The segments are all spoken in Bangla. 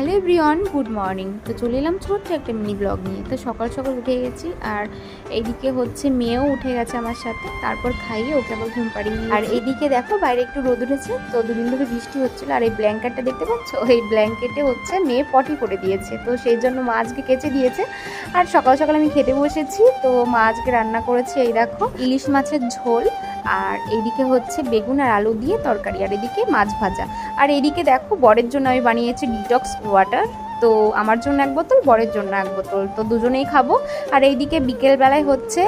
Hello everyone, good morning. তো চলে এলাম ছোট্ট একটা মিনি ব্লগ নিয়ে। তো সকাল সকাল উঠে গেছি, আর এইদিকে হচ্ছে মেয়েও উঠে গেছে আমার সাথে। তারপর খাইয়ে ওকে আবার ঘুম পাড়িয়ে নিয়ে, আর এইদিকে দেখো বাইরে একটু রোদ উঠেছে। তো দুদিন ধরে বৃষ্টি হচ্ছিলো, আর এই ব্ল্যাঙ্কেটটা দেখতে পাচ্ছ, এই ব্ল্যাঙ্কেটে হচ্ছে মেয়ে পটি করে দিয়েছে। তো সেই জন্য মা আজকে কেচে দিয়েছে। আর সকাল সকাল আমি খেতে বসেছি। তো মা আজকে রান্না করেছে এই দেখো ইলিশ মাছের ঝোল, আর এইদিকে হচ্ছে বেগুন আর আলু দিয়ে তরকারি, আর এদিকে মাছ ভাজা। আর এইদিকে দেখো বরের জন্য আমি বানিয়েছি ডিটক্স ওয়াটার। তো আমার জন্য এক বোতল, বরের জন্য এক বোতল, তো দুজনেই খাবো। আর এইদিকে বিকেলবেলায় হচ্ছে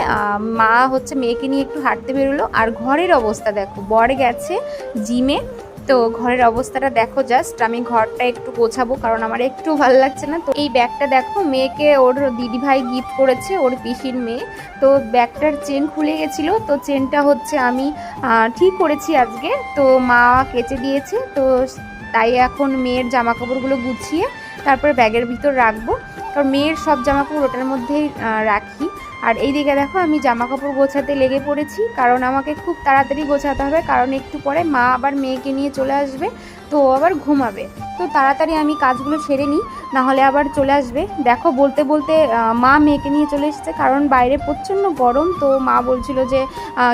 মা হচ্ছে মেয়েকে নিয়ে একটু হাঁটতে বেরোলো। আর ঘরের অবস্থা দেখো, বর গেছে জিমে। তো ঘরের অবস্থাটা দেখো জাস্ট। আমি ঘরটা একটু গোছাবো, কারণ আমার একটু ভালো লাগছে না। তো এই ব্যাগটা দেখো, মেয়েকে ওর দিদিভাই গিফট করেছে, ওর পিসির মেয়ে। তো ব্যাগটার চেন খুলে গেছিলো, তো চেনটা হচ্ছে আমি ঠিক করেছি আজকে। তো মা কেচে দিয়েছে। তো তাই এখন মেয়ের জামা কাপড়গুলো গুছিয়ে তারপরে ব্যাগের ভিতর রাখবো, কারণ মেয়ের সব জামা কাপড় ওটার মধ্যেই রাখি। আর এই দিকে দেখো আমি জামা কাপড় গোছাতে লেগে পড়েছি, কারণ আমাকে খুব তাড়াতাড়ি গোছাতে হবে, কারণ একটু পরে মা আবার মেয়েকে নিয়ে চলে আসবে। তো আবার ঘুমাবে। তো তাড়াতাড়ি আমি কাজগুলো সেরে নিই, নাহলে আবার চলে আসবে। দেখো বলতে বলতে মা মেয়েকে নিয়ে চলে এসেছে, কারণ বাইরে প্রচণ্ড গরম। তো মা বলছিল যে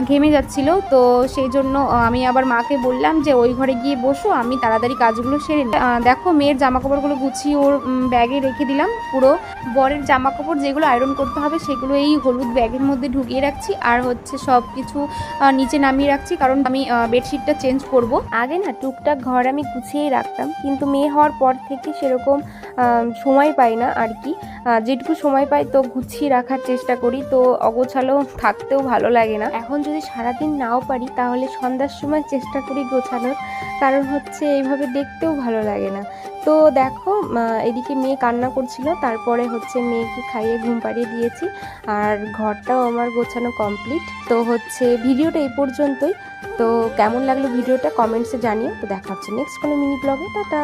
ঘেমে যাচ্ছিল। তো সেই জন্য আমি আবার মাকে বললাম যে ওই ঘরে গিয়ে বসো, আমি তাড়াতাড়ি কাজগুলো সেরে নিই। দেখো মেয়ের জামা কাপড়গুলো গুছিয়ে ওর ব্যাগে রেখে দিলাম। পুরো বরের জামা কাপড় যেগুলো আয়রন করতে হবে সেগুলো এই হলুদ ব্যাগের মধ্যে ঢুকিয়ে রাখছি, আর হচ্ছে সব কিছু নিচে নামিয়ে রাখছি, কারণ আমি বেডশিটটা চেঞ্জ করব। আগে না টুকটাক ঘর আমি গুছিয়েই রাখতাম, কিন্তু মেয়ে হওয়ার পর থেকে সেরকম সময় পাই না আর কি। যেটুকু সময় পাই তো গুছিয়ে রাখার চেষ্টা করি। তো অগোছালো থাকতেও ভালো লাগে না। এখন যদি সারাদিন নাও পারি তাহলে সন্ধ্যার সময় চেষ্টা করি গোছানোর, কারণ হচ্ছে এইভাবে দেখতেও ভালো লাগে না। তো দেখো এদিকে মেয়ে কান্না করছিল, তারপরে হচ্ছে মেয়েকে খাইয়ে ঘুম পাড়িয়ে দিয়েছি, আর ঘরটাও আমার গোছানো কমপ্লিট। তো হচ্ছে ভিডিওটা এই পর্যন্তই। তো কেমন লাগলো ভিডিওটা কমেন্টসে জানিও। তো দেখা হচ্ছে নেক্সট কোনো মিনি ব্লগে। টাটা।